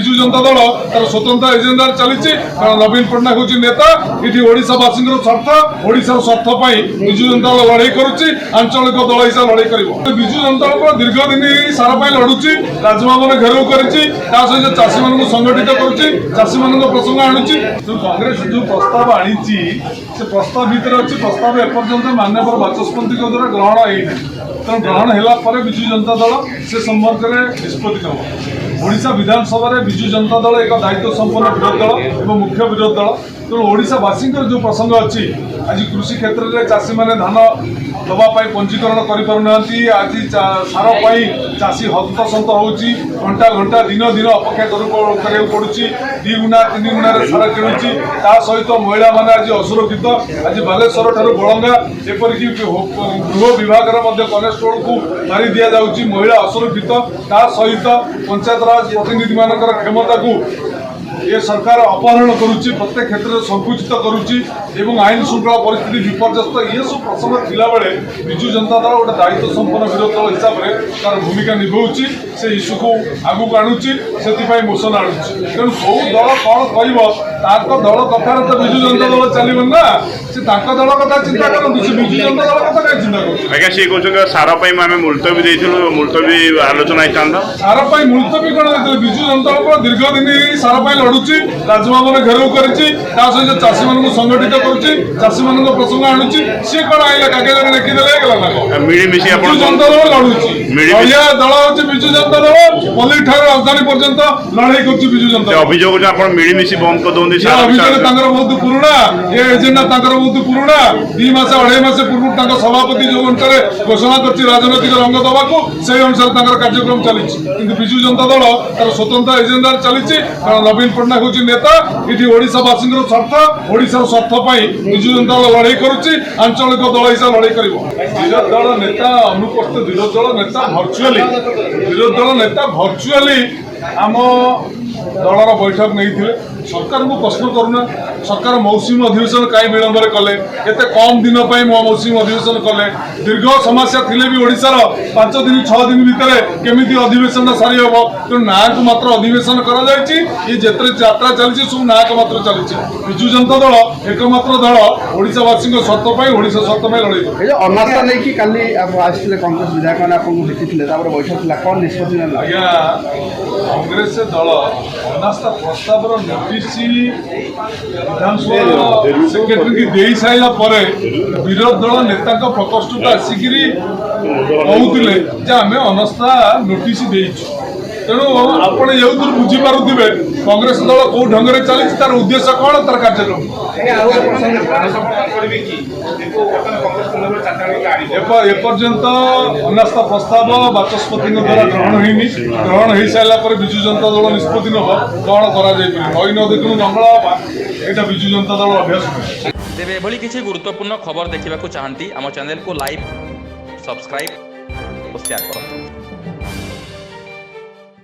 विजु जनता दल तार स्वतंत्र एजेंडा चली कारण नवीन पट्टनायक हूँ नेता ये ओडावासी स्वार्थ ओडार स्वार्थ विजु जनता दल लड़ाई करुच्ची आंचलिक दल हिसाब लड़ाई कर विजु जनता दल दीर्घ दिन सारा लड़ुची राजभवन घेराव कर सहित चाषी मान संगठित करुच्ची चाषी मान प्रसंग आणुची कांग्रेस जो प्रस्ताव आनी से प्रस्ताव भितर अच्छी प्रस्ताव एपर्यंत माननीय बाचस्पति द्वारा ग्रहण होना तेणु ग्रहण है विजु जनता दल से संपर्क में निष्पत्ति नब ओडिशा विधानसभा विजु जनता दल एक दायित्व संपन्न विरोध दल और मुख्य विरोध दल तेणु ओडावासी जो प्रसंग अच्छी आज कृषि क्षेत्र में चाषी मैंने धान दवाई पंजीकरण करना आज सार चाषी हस्तसंत होची घंटा घंटा दिन दिन अपेक्षा करा पड़ुची 2 गुणा 3 गुणा सार किणुची सहित महिला मैंने आज असुरक्षित आज बालेश्वर ठार बलंगा एपरिक गृह विभाग कनेस्टेबल को मारी दि जाऊँगी महिला असुरक्षित सहित पंचायत राज प्रतिनिधि मान क्षमता को ये सरकार अपहरण करुच्ची प्रत्येक क्षेत्र में संकुचित करुच्ची आईन श्रृंखला परिस्थिति विपर्यस्त ये सब प्रसंग थिला बेले विजु जनता दल गोटे दायित्व संपन्न विरोध दल हिसाब से तार भूमिका निभाऊँगी से इश्यू को आगू आणुची से मोशन आणुची तेणु कौ दल कौन कह दल कथार तो विजु जनता दल चलो ना से दल कथा चिंता करते से विजु जनता दल कथा क्या चिंता कर आज्ञा सी कहते सारा आम मुलतवी देलु मुलतवी आलोचना होता सारा मुलतवी कौन देते विजु जनता दल दीर्घ दिन सारा लड़ुची राजभवन घेराव कर सहित चाषी मान संगठित करुच्ची चाषी मान प्रसंग आणुची सी कौन आइला कागज लिखिदे मिलीमिशी विजु जनता दल लड़ुची दल हूँ विजु जनता दल पल्ली ठार राजधानी पर्यंत लड़ाई कर विजु जनता अभियोग मिलीमिशी बंद कर दौंदी अभियोग बहुत पुराणा ये एजेंडा बहुत पुराणा 2 मास 2.5 मास पूर्व सभापति जो अनुसार घोषणा कर राजनैतिक रंग दवाक से अनुसार कार्यक्रम चली विजु जनता दल तार स्वतंत्र एजेंडा चली कारण नवीन पट्टनायक हूँ नेता ये ओडावासी स्वार्थ ओडार स्वार्थ विजु जनता दल लड़ाई करुच्ची आंचलिक दल हिसाब लड़ाई कर विरोध दल नेता अनुपस्थित विरोध दल नेता भर्चुआली आम दलर बैठक नहीं सरकार को प्रश्न करूना सरकार मौसुमी अधिवेशन कहीं विलंब कले एत कम दिन मौसुमी अधिवेशन कले दीर्घ समस्या थिले भी ओडिशार 5 दिन 6 दिन भितर केमिति अधिवेशन सारी हम तेणु ना को मात्र अधिवेशन कर जिते यात्रा चली सब ना को मात्र चली विजु जनता दल एकमात्र दल ओडावासी स्वार्थ ओडा स्वार्थ लड़ाई अनास्था नहीं कांग्रेस विधायक मैंने बैठक कौन निष्पत्ति आज्ञा कांग्रेस दल अनास्था प्रस्ताव नोटिस विधानसभा सेक्रेटरी की दे सारा पर विरोध दल नेता प्रकोष्ठ आसिक कहते आम अनास्था नोटिस देचु तेणु आपड़ ये बुझीपे कांग्रेस दल कौ ढंग से चली तार उद्देश्य कौन तार कार्यक्रम एपर्यंत अनास्था प्रस्ताव बाचस्पति द्वारा ग्रहण हो सारा विजु जनता दल निष्पत्ति नब कौन कर नई न देखु मंगल यहाँ विजु जनता दल अभ्यास तेरे एभली किसी गुरुत्वपूर्ण खबर देखा चाहती आम चैनल को लाइक सब्सक्राइब और शेयर करें।